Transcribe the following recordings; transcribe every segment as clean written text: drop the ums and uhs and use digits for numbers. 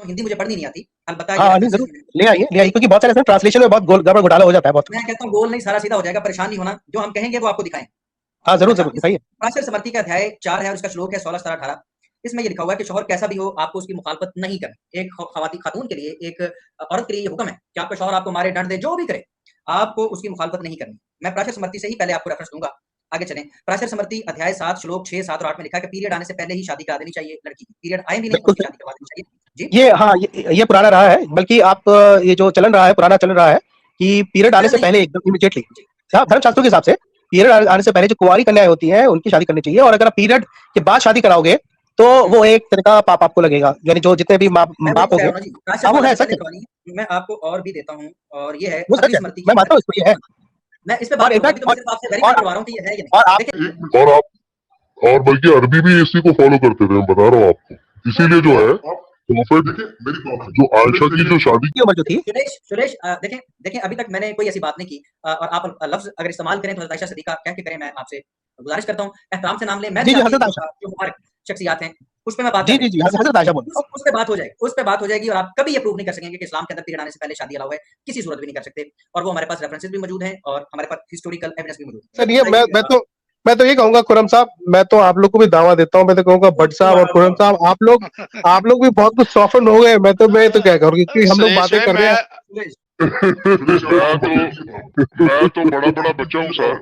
तो हिंदी मुझे पढ़नी नहीं आती, अलबत्ता ये हाँ नहीं रेफरेंसेस जरूर ले आइए, क्योंकि बहुत सारे ट्रांसलेशन में बहुत गड़बड़ घोटाला हो जाता है बहुत। मैं कहता हूँ गोल नहीं सारा सीधा हो जाएगा, परेशान नहीं होना, जो हम कहेंगे वो आपको दिखाएं। हाँ जरूर अच्छा, जरूर इस दिखाइए। प्राचीन समर्थी का अध्याय 4 है और इसका श्लोक है 16, 17, 18। इसमें ये लिखा हुआ है कि शौहर कैसा भी हो, आपको उसकी मुखालफत नहीं करनी। एक खातून के लिए, एक औरत के लिए ये हुक्म है कि आपका शौहर आपको मारे, डांट दे, जो भी करे, आपको उसकी मुखालफत नहीं करनी। मैं प्राचीन समर्थी से ही पहले आपको रेफरेंस दूंगा। आगे चलें। प्राचीन समर्थी अध्याय 7 श्लोक 6, 7 और 8 में लिखा है कि पीरियड आने से पहले ही शादी करा देनी चाहिए लड़की की। पीरियड आए भी नहीं, बिल्कुल उसकी शादी करवा देनी चाहिए। जी, ये हाँ ये पुराना रहा है, बल्कि आप ये जो चलन रहा है पुराना चलन रहा है कि पीरियड आने पहले से नहीं। पहले एकदम इमीडिएटली जी, धर्मशास्त्रों के हिसाब से पीरियड आने से पहले जो कुंवारी कन्याएं होती हैं उनकी शादी करनी चाहिए, और अगर आप पीरियड के बाद शादी कराओगे तो वो एक तरह का पाप आपको लगेगा, यानी जो जितने भी मैं वही बाप तो हो कह गए। रहा हूँ ना जी, प्राचीन हाँ वो वाला है से पहले सच है, करवानी है। मैं आपको और भी देता हूँ, और ये है वो अगली सच है, स्मृति की मैं मानता हूँ इसको, ये है। मैं इस पे और बात करूंगा, अभी इनफैक्ट तो मैं सिर्फ आपसे वेरीफाई करवा रहा हूँ कि ये है कि नहीं। और आप देखिए, और आप और बल्कि अरबी भी इसी को फॉलो करते थे, मैं बता रहा हूँ आपको। इसीलिए जो है प्रोफेट जो आयशा की जो शादी की उम्र जो थी, सुरेश सुरेश देखें देखें, अभी तक मैंने कोई ऐसी बात नहीं की, और आप लफ्ज अगर इस्तेमाल करें तो हज़रत आयशा सिद्दीक़ा कह के करें, मैं आपसे गुजारिश करता हूँ, एहतराम से नाम लें। मैं भी जी जी आपकी हजरत आयशा, जो मुबारक शख्सियात हैं, उस पे मैं बात कर जी रहा जी हूँ। जी हजरत आयशा बोल रहा हूँ। उस पे बात हो जाएगी, उस पे बात हो जाएगी, और आप कभी ये प्रूव नहीं कर सकेंगे कि इस्लाम के अंदर पीरियड आने से पहले शादी अलाउ है, किसी सूरत भी नहीं कर सकते। और वो हमारे पास रेफरेंसेस भी मौजूद हैं और हमारे पास हिस्टोरिकल एविडेंस भी मौजूद है। सर ये बताइए मैं तो ये कहूंगा खुरम साहब, मैं तो आप लोग को भी दावा देता हूँ, मैं तो कहूंगा भट्ट साहब और खुरम साहब, आप लोग भी बहुत कुछ सॉफ्ट हो गए। मैं तो क्या करूँ, क्योंकि हम लोग सुरेश बातें भाई, कर रहे हैं। सुरेश, मैं तो बड़ा बड़ा बच्चा हूँ सर।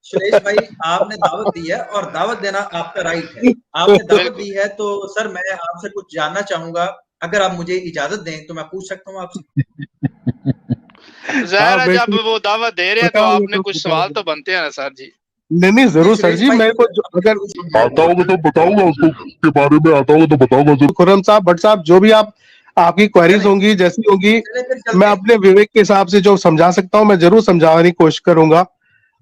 सुरेश भाई, आपने दावत दी है और दावत देना आपका राइट है। आपने दावत बिल्कुल दी है तो सर मैं आपसे कुछ जानना चाहूंगा। अगर आप मुझे इजाजत दें तो मैं पूछ सकता हूँ आपसे? ज़ाहिर हाँ है, जब बिल्कुल, वो दावत दे रहे हैं तो बताओगे आपने कुछ सवाल तो बनते हैं ना सर जी। नहीं जी जरूर सर सुरेश जी, भाई, मेरे को अपनी अगर पूछ आता होगा तो बताऊंगा, उसको के बारे में आता होगा तो बताऊंगा जरूर। खुरम साहब, भट्ट साहब, जो भी आपकी क्वेरीज चलें, होंगी, जैसी होंगी, चलें फिर मैं चलते हैं। अपने विवेक के हिसाब से जो समझा सकता हूँ मैं जरूर समझाने की कोशिश करूंगा।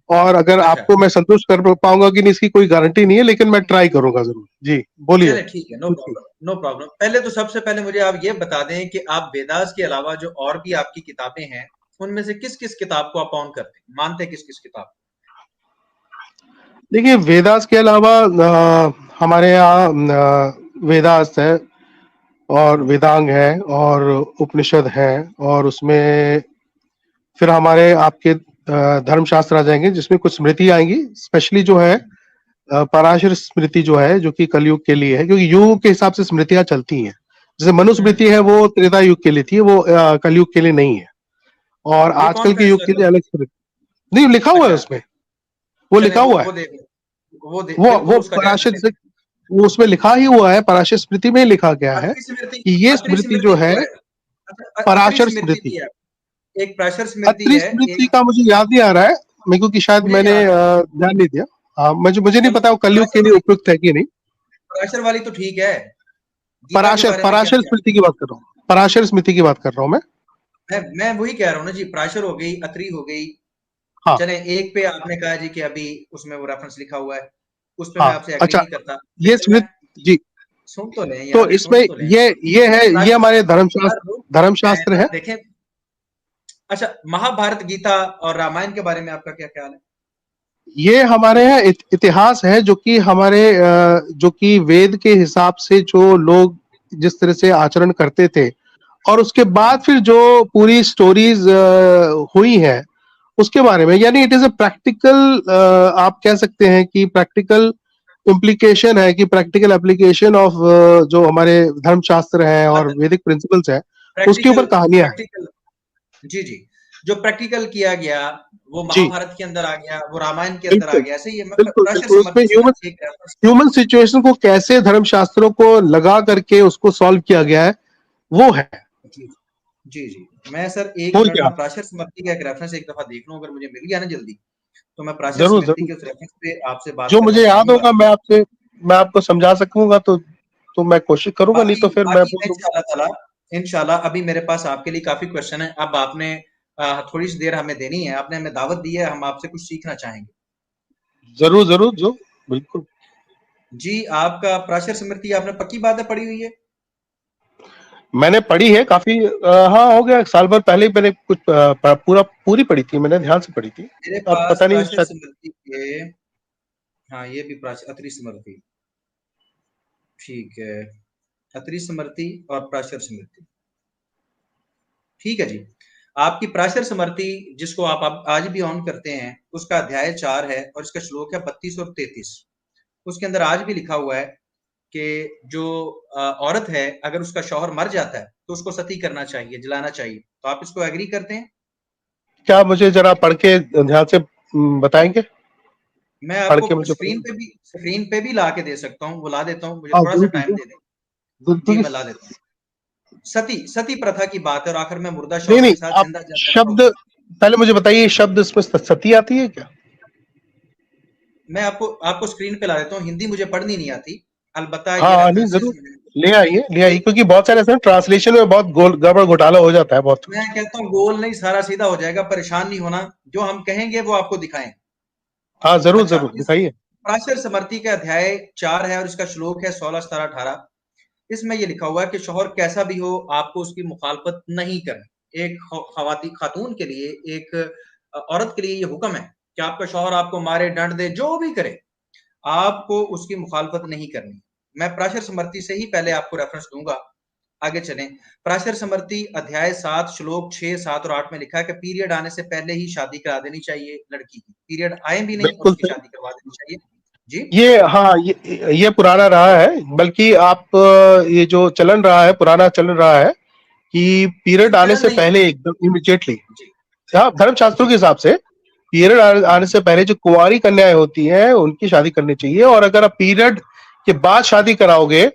और अगर अच्छा, आपको मैं संतुष्ट कर पाऊंगा कि नहीं, इसकी कोई गारंटी नहीं है, लेकिन मैं ट्राई करूंगा जरूर। जी बोलिए। चलें ठीक है, नो प्रॉब्लम, नो प्रॉब्लम। पहले तो सबसे पहले मुझे आप ये बता दें कि आप वेदास के अलावा जो और भी आपकी किताबें हैं, उनमें से किस-किस किताब को आप ऑन करते हैं? मानते हैं किस-किस किताब? देखिए वेदास के अलावा हमारे यहाँ वेदास है और वेदांग है और उपनिषद है, और उसमें फिर हमारे आपके धर्मशास्त्र आ जाएंगे, जिसमें कुछ स्मृति आएंगी, स्पेशली जो है पराशर स्मृति जो है, जो कि कलयुग के लिए है, क्योंकि युग के हिसाब से स्मृतियां चलती हैं। जैसे मनुस्मृति है वो त्रेता युग के लिए थी, वो कलयुग के लिए नहीं है। और वो कौन आजकल के युग के फैसला लिए करता अलग स्मृति नहीं लिखा हुआ है है? अच्छा, उसमें, वो चलें लिखा हुआ है। वो दे बिल्कुल वो उसका जायज़ा पराशर लें। से वो उसमें लिखा ही हुआ है, पराशर स्मृति में लिखा गया है कि ये अत्रि स्मृति स्मृति जो है जो है, अच्छा, अत्रि पराशर स्मृति स्मृति। भी है। एक प्राशर स्मृति अत्रि है, स्मृति एक का मुझे याद नहीं आ रहा है, मेरे को कि शायद मुझे मैंने याद है। ध्यान नहीं दिया। हाँ मुझे नहीं चलो, पता वो कलयुग के लिए उपयुक्त है कि नहीं। पराशर वाली तो ठीक है। गीता के पराशर बारे में क्या पराशर ख्याल स्मृति की बात कर रहा हूँ, पराशर स्मृति की बात कर रहा हूँ मैं। है? मैं वही कह रहा हूँ ना जी, प्राशर हो गई, अत्रि हो गई। हाँ चलें, एक पे आपने कहा जी कि अभी उसमें वो रेफरेंस लिखा हुआ है, उस पे मैं हाँ आपसे एग्री अच्छा, नहीं करता। ये लेकिन मैं स्मृति जी, सुन तो लें तो यार, इसमें सुन तो लें। ये है, ये प्राशर हमारे यार रुक धर्मशास्त्र जाए है। ना, देखें। अच्छा, महाभारत, गीता और रामायण के बारे में आपका क्या ख्याल है? ये हमारे यहाँ इतिहास है, जो कि हमारे जो कि वेद के हिसाब से जो लोग जिस तरह से आचरण करते थे, और उसके बाद फिर जो पूरी स्टोरीज हुई है उसके बारे में, यानी इट इज अ प्रैक्टिकल, आप कह सकते हैं कि प्रैक्टिकल इम्प्लीकेशन है, कि प्रैक्टिकल एप्लीकेशन ऑफ जो हमारे धर्मशास्त्र है और अच्छा, वैदिक प्रिंसिपल्स है, उसके प्रैक्टिकल ऊपर कहानियां हैं। प्रैक्टिकल जी, जी। जो प्रैक्टिकल किया गया, वो जी महाभारत के अंदर आ गया, वो रामायण के अंदर आ बिल्कुल गया। सही है, मैं बिल्कुल प्राचीन बिल्कुल, उसमें स्मृति से ना एक रेफरेंस ह्यूमन सिचुएशन को कैसे धर्मशास्त्रों को लगा करके उसको सॉल्व किया गया है, वो है। जी, जी, जी। मैं सर 1 और मिनट क्या, में प्राचीन स्मृति का एक रेफरेंस एक दफ़ा देख लूँ, अगर मुझे मिल गया ना जल्दी, तो मैं प्राचीन जरूर स्मृति जरूर, के उस रेफरेंस पे आपसे बात जो करना मुझे याद चाहूँगा। होगा मैं आपको समझा सकूंगा, तो मैं कोशिश करूंगा, नहीं बाकी तो फिर मैं बाकी बोल दूंगा। इंशाल्लाह अभी मेरे पास आपके लिए काफ़ी क्वेश्चन है। अब आपने थोड़ी सी देर हमें देनी है, आपने हमें दावत दी है, हम आपसे कुछ सीखना चाहेंगे। जरूर जरूर, जो बिल्कुल। जी, आपका प्राचीन स्मृति आपने पक्की बात है पढ़ी हुई है? मैंने पढ़ी है काफी, हाँ हो गया 1 साल भर पहले ही मैंने कुछ पूरी पढ़ी थी, मैंने ध्यान से पढ़ी थी। मेरे अब पास पता नहीं प्राचीन शायद। स्मृति के हाँ, ये भी प्राच अत्रि स्मृति। ठीक है, अत्रि स्मृति और प्राशर स्मृति। ठीक है जी। आपकी प्राशर स्मृति जिसको आप आज भी ऑन करते हैं, उसका अध्याय 4 है और इसका श्लोक है 32 और 33। उसके अंदर आज भी लिखा हुआ है कि जो औरत है, अगर उसका शौहर मर जाता है तो उसको सती करना चाहिए, जलाना चाहिए। तो आप इसको एग्री करते हैं? क्या मुझे जरा पढ़ के ध्यान से बताएंगे? मैं पढ़ के आपको मुझे स्क्रीन पे भी ला के दे सकता हूँ, वो ला देता हूँ, मुझे हाँ थोड़ा सा टाइम दे दें। जी, बिल्कुल। मैं ला देता हूँ। सती प्रथा की बात है और आखिर में मुर्दा नहीं शौहर नहीं, के साथ आप जिंदा जाता शब्द है। पहले मुझे बताइए, शब्द इसमें सती आती है क्या? मैं आपको स्क्रीन पे ला देता हूँ। हिंदी मुझे पढ़नी नहीं आती, अलबत्ता ये हाँ नहीं, रेफरेंसेस जरूर ले आइए, क्योंकि बहुत सारे ऐसे ट्रांसलेशन में बहुत गड़बड़ घोटाला हो जाता है बहुत। मैं कहता हूँ गोल नहीं, सारा सीधा हो जाएगा, परेशान नहीं होना। जो हम कहेंगे वो आपको दिखाएं। हाँ जरूर अच्छा, जरूर इस दिखाइए। प्राशर स्मृति का अध्याय 4 है और इसका श्लोक है 16, 17, 18। इसमें ये लिखा हुआ है कि शौहर कैसा भी हो, आपको उसकी मुखालफत नहीं करनी। एक खातून के लिए, एक औरत के लिए ये हुक्म है कि आपका शौहर आपको मारे, डंड दे, जो भी करे, आपको उसकी मुखालफत नहीं करनी। मैं प्राशर स्मृति से ही पहले आपको रेफरेंस दूंगा, आगे चलें। प्राशर स्मृति अध्याय 7 श्लोक 6, 7 और 8 में लिखा है कि पीरियड आने से पहले ही शादी करा देनी चाहिए लड़की की। पीरियड आए भी नहीं और बिल्कुल उसकी सही। शादी करवा देनी चाहिए। जी, ये पुराना रहा है, बल्कि आप ये जो चलन रहा है, पुराना चलन रहा है कि पीरियड आने चलन से नहीं है। पहले एकदम इमीडिएटली, जी, धर्म शास्त्रों के हिसाब से पीरियड आने से पहले जो कुंवारी कन्याएं होती हैं उनकी शादी करनी चाहिए। और अगर आप पीरियड के बाद शादी कराओगे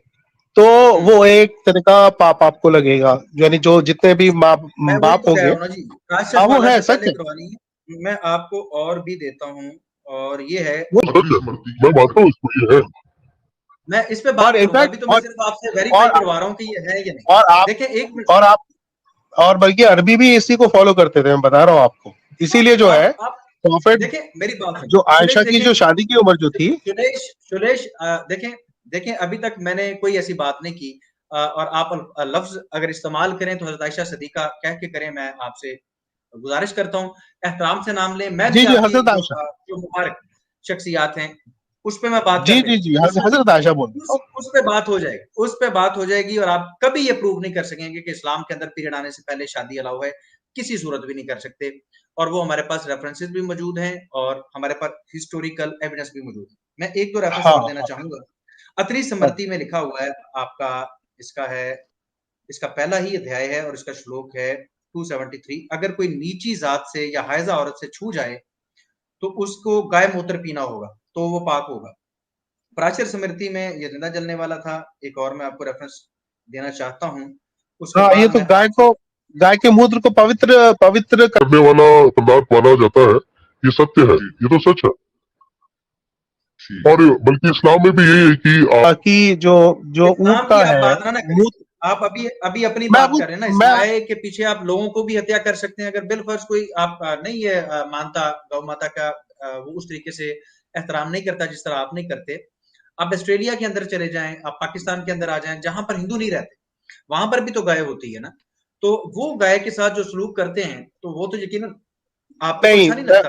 तो वो एक तरह का पाप आपको लगेगा, यानी जो जितने भी मैं वही बाप तो कह रहा होंगे। हूँ ना जी, प्रायश्चित हाँ वो वाला है, से सच पहले है करवानी है। मैं आपको और भी देता हूँ, और ये है, वो। सच है, मैं मानता हूँ इसको, ये है। मैं इस पे और बात करूंगा। इनफैक्ट अभी तो मैं सिर्फ आपसे वेरीफाई और करवा रहा हूँ कि ये है या नहीं। और आप देखिए, एक मिनट। और आप और बल्कि अरबी भी इसी को फॉलो करते थे, मैं बता रहा हूँ आपको। इसीलिए जो है आप प्रॉफिट, देखें, मेरी बात जो सुनिए सुरेश, आयशा की देखें जो शादी की उम्र जो थी। सुरेश, देखें देखें, अभी तक मैंने कोई ऐसी बात नहीं की। और आप लफ्ज अगर इस्तेमाल करें तो हज़रत आयशा सिद्दीक़ा कह के करें। मैं आपसे गुजारिश करता हूँ, एहतराम से नाम लें। मैं भी जी जी, आपकी हजरत जो आयशा। जो मुबारक शख्सियात हैं, उस पे मैं बात कर जी जी लेता जी, हूँ। हजरत आयशा बोल रहा हूँ। उस पे बात हो जाएगी, उस पे बात हो जाएगी। और आप कभी ये प्रूव नहीं कर सकेंगे कि इस्लाम के अंदर पीरियड आने से पहले शादी अलाउ है, किसी सूरत भी नहीं कर सकते। और वो हमारे पास रेफरेंसेस भी मौजूद हैं और हमारे पास हिस्टोरिकल एविडेंस भी मौजूद है। मैं एक दो रेफरेंस हाँ और देना हाँ चाहूंगा। अत्रि हाँ। स्मृति में लिखा हुआ है आपका, इसका है, इसका पहला ही अध्याय है और इसका श्लोक है 273। अगर कोई नीची जात से या हायजा औरत से छू जाए तो उसको गाय मूत्र पीना होगा, तो वो पाक होगा। प्राचीर स्मृति में ये जिंदा जलने वाला था। एक और मैं आपको रेफरेंस देना चाहता हूँ, उसके हाँ, ये बाद तो मैं आपसे गाय के मूत्र को पवित्र पवित्र करने वाला पदार्थ माना जाता है, ये सत्य है, ये तो सच है। और बल्कि इस्लाम में भी यही है कि की जो जो ऊंट इस्लाम की का आप है बात ना करें। मूत्र। आप अभी अभी अपनी मैं बात अभी कर रहे हैं ना। इस मैं गाय के पीछे आप लोगों को भी हत्या कर सकते हैं। अगर बिलफर्ज कोई आप नहीं है मानता, गौ माता का वो उस तरीके से एहतराम नहीं करता जिस तरह आप नहीं करते। आप ऑस्ट्रेलिया के अंदर चले जाएं, आप पाकिस्तान के अंदर आ जाएं, जहां पर हिंदू नहीं रहते, वहां पर भी तो गाय होती है ना। तो वो गाय के साथ जो सलूक करते हैं, तो वो तो यकीनन आपको तो नहीं अच्छा नहीं लगता।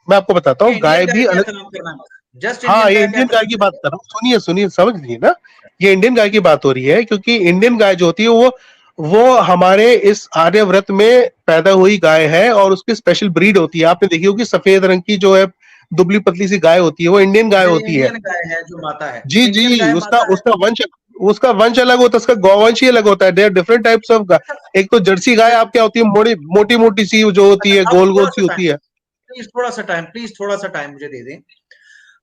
मैं आपको बताता ये हूँ, इंडियन गाय गाय भी का अलग। एहतराम करना है, जस्ट हाँ, इंडियन ये गाय का इंडियन गाय एहतराम की बात करना कर रहा हूँ। सुनिए सुनिए, समझ लीजिए ना, ये इंडियन गाय की बात हो रही है, क्योंकि इंडियन गाय जो होती है वो हमारे इस आर्यव्रत में पैदा हुई गाय है और उसकी स्पेशल ब्रीड होती है। आपने देखी होगी सफेद रंग की जो है दुबली पतली सी गाय होती है, वो इंडियन गाय है। ये होती है। इंडियन गाय है जो माता है, जी इंडियन जी, गाय उसका माता है। उसका वंश अलग होता है, उसका गौवंश ही अलग होता है। देयर डिफरेंट टाइप्स ऑफ गाय। एक तो जर्सी गाय अच्छा आप क्या होती है, मोटी मोटी सी जो होती अच्छा, है, आप गोल गोल थोड़ा सी सा टाइम, होती है। प्लीज थोड़ा सा टाइम मुझे दे दें।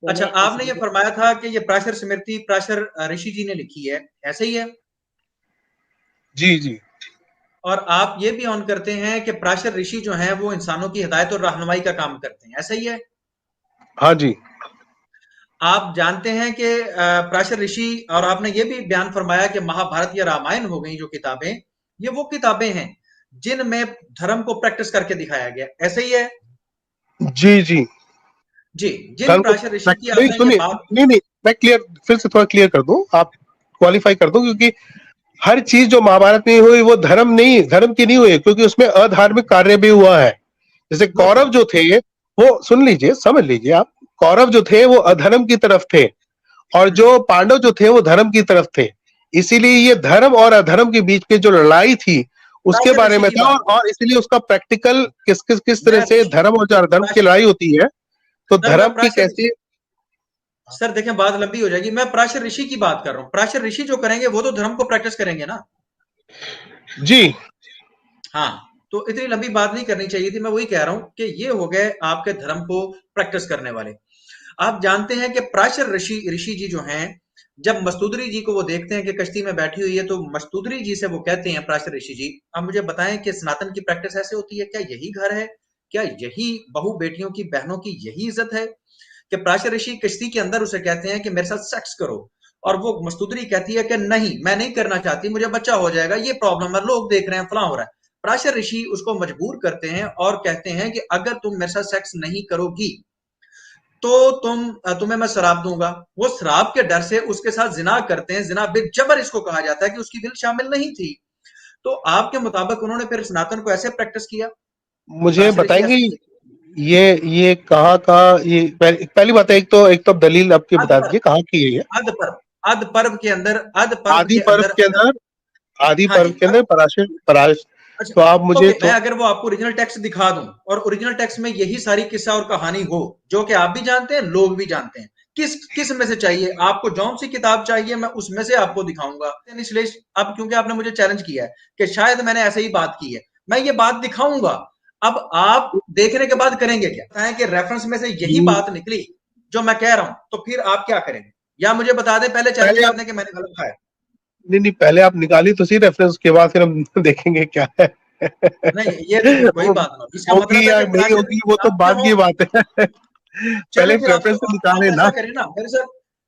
अच्छा, आपने ये फरमाया था कि ये प्राशर स्मृति प्राशर ऋषि जी ने लिखी है, ऐसे ही है? जी जी और आप ये भी ऑन करते हैं कि प्राशर ऋषि जो हैं वो इंसानों की हिदायत और रहनुमाई का काम करते हैं, ऐसा ही है? हाँ जी आप जानते हैं कि प्राशर ऋषि, और आपने ये भी बयान फरमाया कि महाभारत या रामायण हो गई जो किताबें, ये वो किताबें हैं जिनमें धर्म को प्रैक्टिस करके दिखाया गया, ऐसे ही है? जी जी। जी, जिन धर्म को प्राशर ऋषि की नहीं आपने ये सुनिए, बात, नहीं मैं फिर से थोड़ा क्लियर कर दूं, आप क्वालिफाई कर दो, क्योंकि हर चीज जो महाभारत में हुई वो धर्म की नहीं हुई, क्योंकि उसमें अधार्मिक कार्य भी हुआ है। जैसे कौरव जो थे, वो सुन लीजिए, समझ लीजिए आप, कौरव जो थे वो अधर्म की तरफ थे और जो पांडव जो थे वो धर्म की तरफ थे, इसीलिए ये धर्म और अधर्म के बीच की जो लड़ाई थी उसके प्राचीन बारे ऋषि में की था, बात और इसीलिए उसका प्रैक्टिकल किस तरह मैं से धर्म और अधर्म की प्राचीन लड़ाई होती है, तो सर मैं धर्म की प्राचीन कैसे। सर देखें बात लंबी हो जाएगी। मैं प्राचीन ऋषि की बात कर रहा हूँ। प्राचीन ऋषि जो करेंगे वो तो धर्म को प्रैक्टिस करेंगे ना। जी हाँ, तो इतनी लंबी बात नहीं करनी चाहिए थी। मैं वही कह रहा हूँ कि ये हो गए आपके धर्म को प्रैक्टिस करने वाले। आप जानते हैं कि प्राचीन ऋषि ऋषि जी जो हैं, जब मस्तूदरी जी को वो देखते हैं कि कश्ती में बैठी हुई है, तो मस्तूदरी जी से वो कहते हैं, प्राचीन ऋषि जी आप मुझे बताएं कि सनातन की प्रैक्टिस ऐसे होती है, क्या यही घर है, क्या यही बहू बेटियों की बहनों की यही इज्जत है? कि प्राचीन ऋषि कश्ती के अंदर उसे कहते हैं कि मेरे साथ सेक्स करो, और वो मस्तूदरी कहती है कि नहीं मैं नहीं करना चाहती, मुझे बच्चा हो जाएगा, ये प्रॉब्लम है, लोग देख रहे हैं, फला हो रहा है। प्राचीन ऋषि उसको मजबूर करते हैं और कहते हैं कि अगर तुम मेरे साथ सेक्स नहीं करोगी तो तुम्हें मैं शराब दूंगा। वो शराब के डर से उसके साथ जिना करते हैं। जिना बेजबर इसको कहा जाता है कि उसकी दिल शामिल नहीं थी। तो आपके मुताबिक उन्होंने फिर सनातन को ऐसे प्रैक्टिस किया? मुझे प्राचीन ऋषि बताएंगे ऐसे ये कहाँ का, ये पहली बात है, एक तो आप दलील आपकी अध बता पर्व दीजिए कहाँ की है ये। अध पर्व के अंदर, अध पर्व आदि के पर्व अंदर के अंदर, आदि हाँ पर्व जी के अंदर पराशर। अच्छा तो आप मुझे ओके, मैं तो अगर वो आपको ओरिजिनल टेक्स्ट दिखा दूं और ओरिजिनल टेक्स्ट में यही सारी किस्सा और कहानी हो, जो कि आप भी जानते हैं लोग भी जानते हैं, किस किस में से चाहिए आपको? जौन सी किताब चाहिए मैं उसमें से आपको दिखाऊंगा। इसलिए अब क्योंकि आपने मुझे चैलेंज किया है कि शायद मैंने ऐसे ही बात की है, मैं ये बात दिखाऊंगा। अब आप देखने के बाद करेंगे क्या? बताएं कि रेफरेंस में से यही बात निकली जो मैं कह रहा हूं, तो फिर आप क्या करेंगे? या मुझे बता दें पहले चैलेंज पहले कर आप, दें कि मैंने गलत कहा है। नहीं नहीं, पहले आप निकालिए तो सही रेफरेंस, के बाद फिर हम देखेंगे क्या है। नहीं ये तो फिर कोई वो बात ना, इसका मतलब होगी है या कि नहीं प्राचीन होगी वो तो जानते बाद हो। की बात है। चलें पहले फिर रेफरेंस तो निकाले आप ना। ऐसा करें ना मेरे साथ,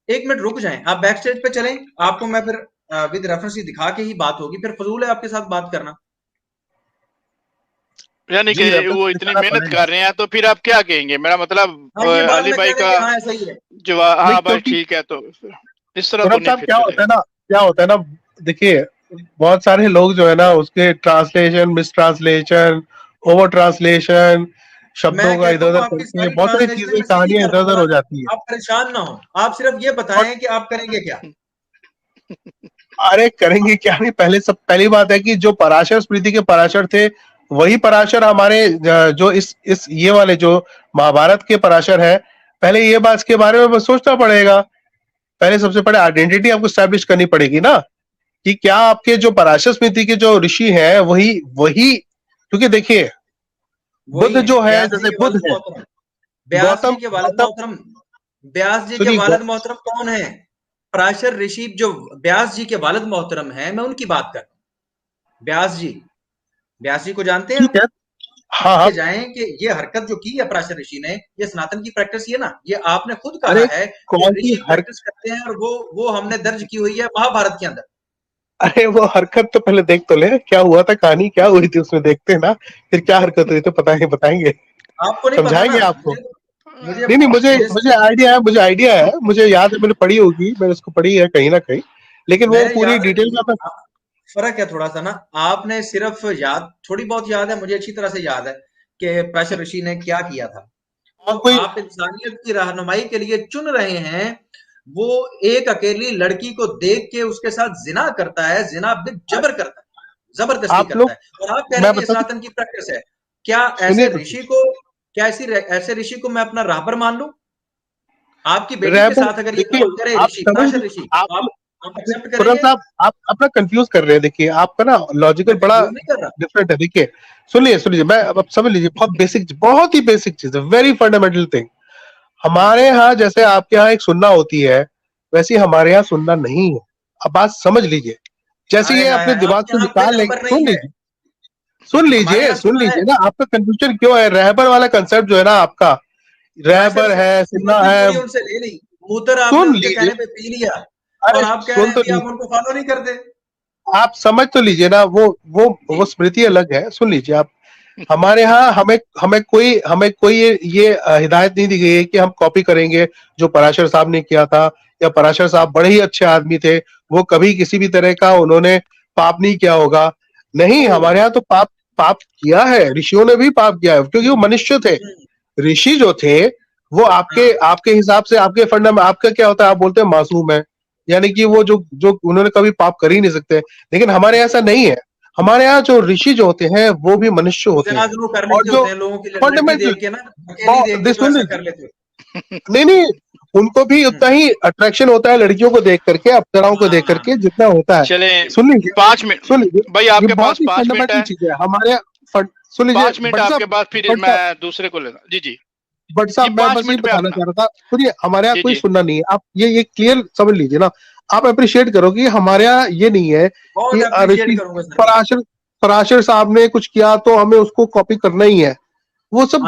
एक मिनट रुक जाएं, आप बैक स्टेज पे चलें, आपको मैं फिर विद रेफरेंस ही दिखा के ही बात होगी, फिर फजूल है आपके साथ बात करना। यानी कि जी रेफरेंस वो तो इतनी निकालना मेहनत पड़ेगा। कर रहे हैं तो फिर आप क्या कहेंगे? मेरा मतलब हाँ ये बाद अली में भाई कह दें का कि हाँ ऐसा ही है। जवाब, नहीं हाँ बस क्योंकि ठीक है, तो इस तरह तो सौरभ नहीं साहब फिर क्या होता है चलेगा। ना, देखिए बहुत सारे लोग जो है ना उसके translation, miss translation, over translation, मैं शब्दों का कहता इधर हूँ उधर आपकी करके सारी बहुत सारी ट्रांसलेशन चीजें, मैं सीधी कहानियां कर इधर उधर दूंगा, हो जाती है। आप परेशान ना हो, आप सिर्फ ये और बताएं कि आप करेंगे क्या। अरे करेंगे क्या, नहीं पहली बात है कि जो पराशर स्मृति के पराशर थे वही पराशर हमारे जो इस ये वाले जो महाभारत के पराशर है। पहले ये बात के बारे में सोचना पड़ेगा। पहले सबसे पहले आइडेंटिटी आपको स्टैब्लिश करनी पड़ेगी ना, कि क्या आपके जो पराशर स्मृति के जो ऋषि हैं वही वही क्योंकि देखिए वही बुद्ध है जो है, व्यास जी जैसे के बुद्ध वालिद है, मोहतरम। व्यास जी गौतम के वालिद गौतम मोहतरम, व्यास जी के सुनिए वालिद मोहतरम कौन है? पराशर ऋषि जो व्यास जी के वालिद मोहतरम है, मैं उनकी बात कर रहा हूं। व्यास जी को जानते हैं ठीक हम? है। हाँ हाँ। के जाएं कि ये हरकत जो की है पराशर ऋषि ने, ये सनातन की प्रैक्टिस है ना, ये आपने खुद कहा अरे है कि कौन सी ऋषि प्रैक्टिस करते हैं, और वो हमने दर्ज की हुई है महाभारत के अंदर। अरे वो हरकत तो पहले देख तो ले, क्या हुआ था, कहानी क्या हुई थी उसमें, देखते हैं ना। फिर क्या हरकत हुई तो बताएंगे, आपको नहीं पता ना? समझाएंगे आपको। मुझे नहीं नहीं, मुझे मुझे मुझे आइडिया है, मुझे याद है, मैंने पढ़ी होगी, मैंने उसको पढ़ी है कहीं ना कहीं, लेकिन वो मैंने पूरी याद डिटेल रखी में है। फर्क है थोड़ा सा ना, आपने सिर्फ याद थोड़ी बहुत याद है, मुझे अच्छी तरह से याद है कि पराशर ऋषि ने क्या किया था। और जो कोई आप इंसानियत की रहनुमाई के लिए चुन रहे हैं, वो एक अकेली लड़की को देख के उसके साथ जिना करता है, जिना बिल जबर करता है, जबरदस्ती आप करता लोग, है, और आप कह रहे मैं हैं कि ये बता सनातन की प्रैक्टिस है। क्या ऐसे सुनिए तो ऋषि को, क्या ऐसे ऋषि को मैं अपना राहबर मान लूं? आपकी बेटी के रहबर, साथ अगर ये देखिए काम करे आप ऋषि समझ, पराशर ऋषि, तो आप आप एक्सेप्ट खुरम करेंगे? साहब आप अपना कंफ्यूज कर रहे हैं। देखिए आपका ना लॉजिकल मैं बड़ा कंफ्यूज नहीं कर रहा। डिफरेंट है। देखिए सुनिए मैं अब समझ लीजिए, बहुत ही बेसिक चीज है, वेरी फंडामेंटल थिंग। हमारे यहाँ जैसे आपके यहाँ एक सुनना होती है, वैसे हमारे यहाँ सुनना नहीं है। अब बात समझ लीजिए, जैसे हाय ये हाय अपने हाय, दिमाग आपके से यहाँ कोई निकाल लेंगे। रहबर नहीं है। हमारे यहाँ सुन सुना है। लीजिए ना, आपका कंफ्यूजन क्यों है, रहबर वाला कंसेप्ट जो है ना आपका, प्राचर रहबर से है, सुनना मूत्र भी है। वही उनसे ले ली, मूत्र आपने सुन उनके लीजिए, कहने पे पी लिया, अरे और आप कह रहे सुन हैं तो कि आप लीजिए, उनको फॉलो नहीं करते। आप समझ तो लीजिए ना, जी वो स्मृति अलग है। सुन लीजिए आप, हमारे यहाँ हमें कोई ये हिदायत नहीं दी गई है कि हम कॉपी करेंगे जो पराशर साहब ने किया था, या पराशर साहब बड़े ही अच्छे आदमी थे, वो कभी किसी भी तरह का उन्होंने पाप नहीं किया होगा। नहीं, ओ हमारे यहाँ तो पाप पाप किया है, ऋषियों ने भी पाप किया है, क्योंकि वो मनुष्य थे। ऋषि जो थे वो आपके हिसाब से, आपके फंडा में आपका क्या होता है, आप बोलते हैं मासूम है, यानी कि वो जो उन्होंने कभी पाप कर ही नहीं सकते। लेकिन हमारे यहाँ ऐसा नहीं है। हमारे यहाँ जो ऋषि जो होते हैं वो भी मनुष्य होते हैं, और जो फंडामेंटल नहीं, उनको भी उतना ही अट्रैक्शन होता है लड़कियों को देख करके, अप्सराओं को देख करके जितना होता है। चले सुन लीजिए 5 मिनट भाई, आपके पास 5 मिनट है। चीज है हमारे यहाँ। सुन लीजिए 5 मिनट आपके पास, फिर मैं दूसरे को लेगा। जी जी बट साहब, मैं बस ये बताना चाह रहा था, सुनिए, हमारे यहाँ कोई सुनना नहीं है। आप ये क्लियर समझ लीजिए ना। आप अप्रिशिएट करो कि हमारे यहाँ ये नहीं है कि पराशर साहब ने कुछ किया तो हमें उसको कॉपी करना ही है। वो सब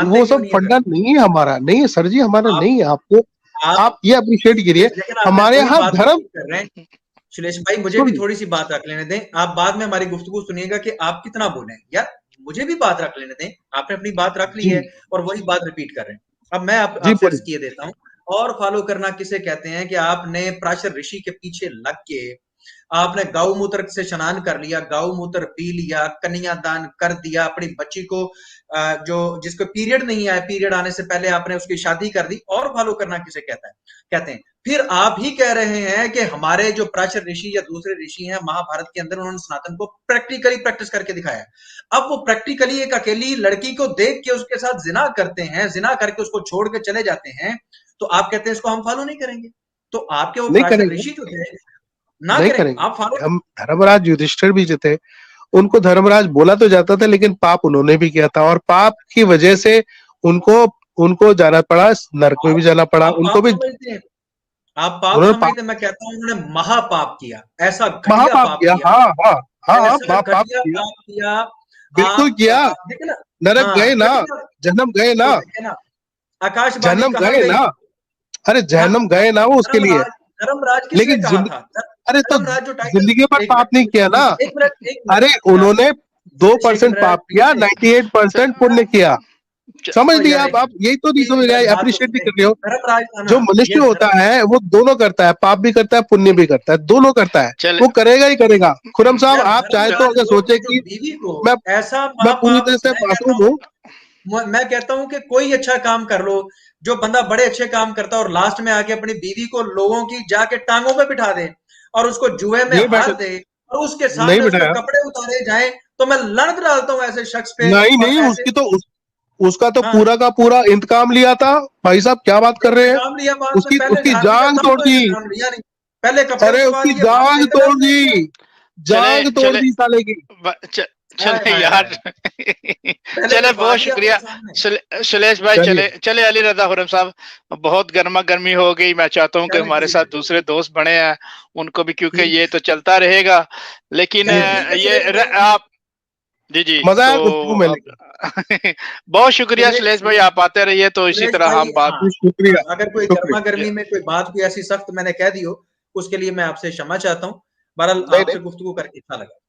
फंडा नहीं है हमारा, नहीं है सर जी, हमारा नहीं है। आपको आप ये अप्रिशिएट करिए, हमारे यहाँ धर्म। सुलेश भाई, मुझे भी थोड़ी सी बात रख लेने दें। आप बाद में हमारी गुफ्तगू सुनिएगा कि आप कितना बोले यार, मुझे भी बात रख लेने दें। आपने अपनी बात रख ली है और वही बात रिपीट कर रहे हैं। अब मैं आपसे किए देता हूँ। और फॉलो करना किसे कहते हैं कि आपने पराशर ऋषि के पीछे लग के आपने गौमूत्र से स्नान कर लिया, गौमूत्र पी लिया, कन्यादान कर दिया, अपनी बच्ची को जो जिसको पीरियड नहीं आया, पीरियड आने से पहले आपने उसकी शादी कर दी। और फॉलो करना किसे कहते हैं। फिर आप ही कह रहे हैं कि हमारे जो पराशर ऋषि या दूसरे ऋषि हैं महाभारत के अंदर, उन्होंने सनातन को प्रैक्टिकली प्रैक्टिस करके दिखाया। अब वो प्रैक्टिकली एक अकेली लड़की को देख के उसके साथ जिना करते हैं, जिना करके उसको छोड़ के चले जाते हैं, तो आप कहते हैं इसको हम फॉलो नहीं करेंगे। तो आपके वो पराशर ऋषि जो थे ना करें, आप फॉलो। हम धर्मराज युधिष्ठिर भी जो थे, उनको धर्मराज बोला तो जाता था, लेकिन पाप उन्होंने भी किया था, और पाप की वजह से उनको जाना पड़ा, नरक में भी जाना पड़ा। उनको भी आप पाप समझते, मैं कहता हूँ उन्होंने महापाप किया, ऐसा महापाप किया। हाँ, पाप किया, बिल्कुल किया। नरक गए ना, जन्म गए ना, आकाश जन्म गए ना, अरे जन्म गए ना वो उसके लिए। लेकिन अरे तो जिंदगी पर पाप नहीं किया ना। अरे उन्होंने 2% पाप किया, 98% पुण्य किया। समझ लिया आप यही तो नहीं समझ रहे, अप्रिशिएट नहीं कर रहे हो। जो मनुष्य होता है वो दोनों करता है, पाप भी करता है, पुण्य भी करता है, दोनों करता है, वो करेगा ही करेगा। खुरम साहब, आप चाहे तो अगर सोचे कि मैं पूरी तरह से मासूम हूँ, मैं कहता हूँ कि कोई अच्छा काम कर लो। जो बंदा बड़े अच्छे काम करता है और लास्ट में आके अपनी बीवी को लोगों की जाके टांगों पे बिठा दे और उसको जुए में हार दे और उसके सामने उसके कपड़े उतारे जाए, तो मैं लानत डालता हूँ ऐसे शख्स पे। नहीं, उसकी तो उसका तो पूरा का पूरा इंतकाम लिया था भाई साहब, क्या बात कर रहे हैं। उसकी जांग तोड़ दी, पहले अरे उसकी जांग तोड़ दी, जांग तोड़ दी साले की। चले यार चले, बहुत शुक्रिया सुलेश भाई। चले अली रजा खुरम साहब, बहुत गर्मा गर्मी हो गई। मैं चाहता हूँ कि हमारे साथ दूसरे दोस्त बने हैं, उनको भी, क्योंकि ये तो चलता रहेगा। लेकिन ये आप जी मजा तो बहुत शुक्रिया सुलेश भाई, आप आते रहिए तो इसी तरह हम बात। शुक्रिया। अगर कोई गर्मा गर्मी में कोई बात कोई ऐसी सख्त मैंने कह दी हो, उसके लिए मैं आपसे क्षमा चाहता हूँ। बहरहाल आपसे गुफ्तगू करके अच्छा लगा।